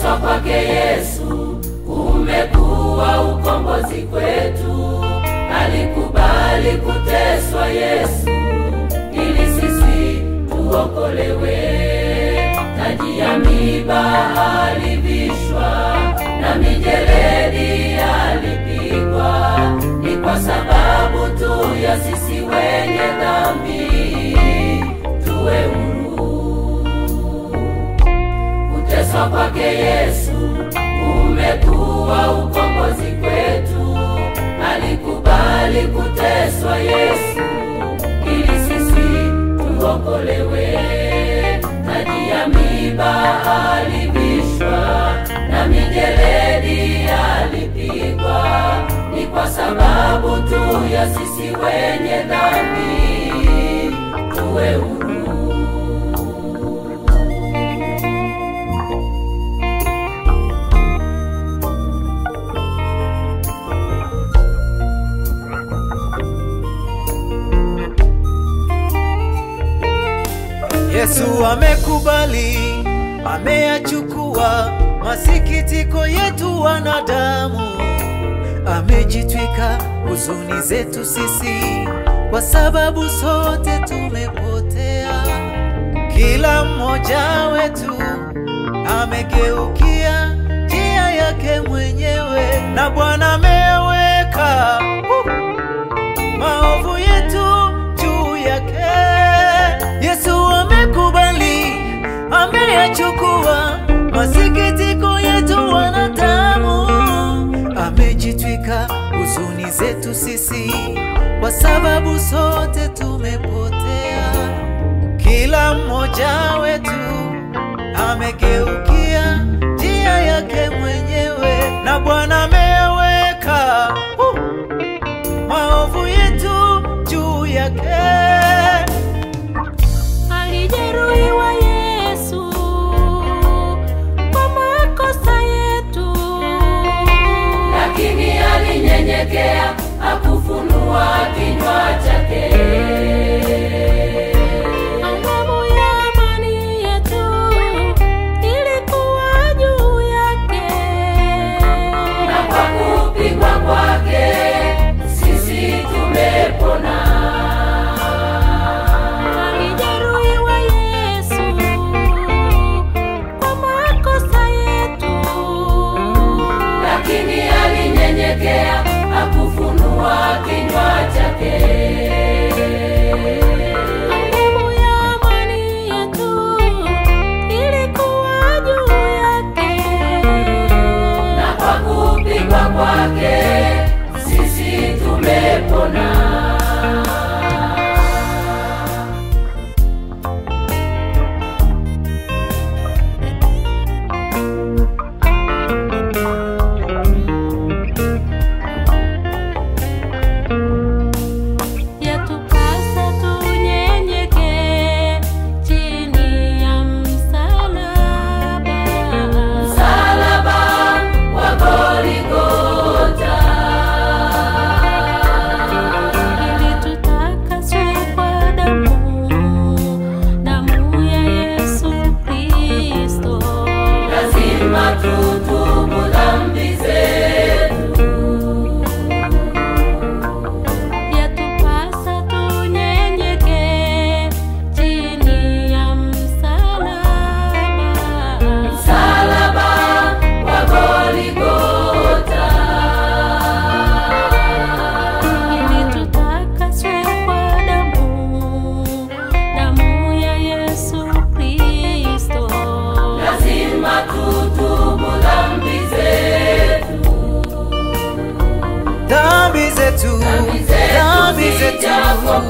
Kuteswa kwake Yesu kumekuwa ukombozi kwetu. Alikubali kuteswa Yesu ili sisi tuokolewe. Taji ya miiba alivishwa na mijeledi alipigwa, ni kwa sababu tu ya sisi wenye dhambi tuwe huru. Kuteswa kwake Yesu kumekuwa ukombozi kwetu. Alikubali kuteswa Yesu ili sisi tuokolewe. Taji ya miiba alivishwa na mijeledi alipigwa, ni kwa sababu tu ya sisi wenye dhambi tuwe huru. Yesu amekubali, ameyachukua masikitiko yetu wanadamu. Amejitwika huzuni zetu sisi, kwa sababu sote tumepotea. Kila mmoja wetu amegeukia njia yake mwenyewe, na Bwana ameweka maovu yetu juu yake. Yesu amekubali, ameyachukua masikitiko yetu wanadamu. Amejitwika huzuni zetu sisi, kwa sababu sote tumepotea. Kila mmoja wetu amegeukia njia yake mwenyewe, na Bwana ameweka maovu yetu juu yake. Alijeruhiwa Yesu kwa makosa yetu, lakini alinyenyekea, hakufunua kinywa chake. damu ya amani yetu ilikuwa juu yake, Na kwa kupigwa kwake sisi tumepona. alijeruhiwa Yesu kwa makosa yetu, Lakini alinyenyekea, hakufunua kinywa chake. damu ya amani yetu ilikuwa juu yake, Na kwa kupigwa kwake sisi tumepona. yatupasa tunyenyekee chini ya msalaba. Msalaba wa Golgotha, Ili tutakaswe kwa damu ya Yesu Kristo. lazima tutubu dhambi zetu. Yatupasa tunyenyekee chini ya msalaba. Msalaba wa Golgotha, Ili tutakaswe kwa damu ya Yesu Kristo. lazima tutubu dhambi zetu. Dhambi zetu, dhambi zetu, Zijapokuwa